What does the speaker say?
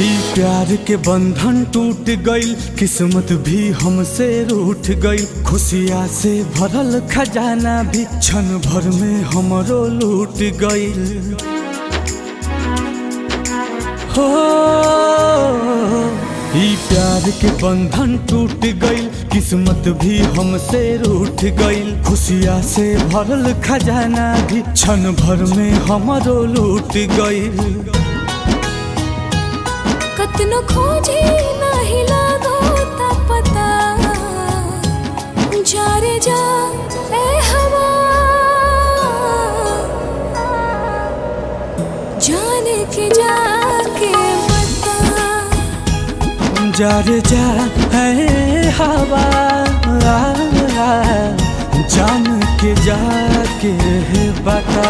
ई प्यार के बंधन टूट गइल, किस्मत भी हमसे रूठ गइल। खुशियाँ से भरल खजाना भी क्षण भर में हमरो लूट गइल। हो ई प्यार के बंधन टूट गइल, किस्मत भी हमसे रूठ गइल। खुशियाँ से भरल खजाना भी क्षण भर में हमरो लूट गइल। कतनो खोजे नाही लागो ता पता, जा रे जा ए हवा, जाने के जाके बता। जा रे जा है हवा, जान के जाके बता।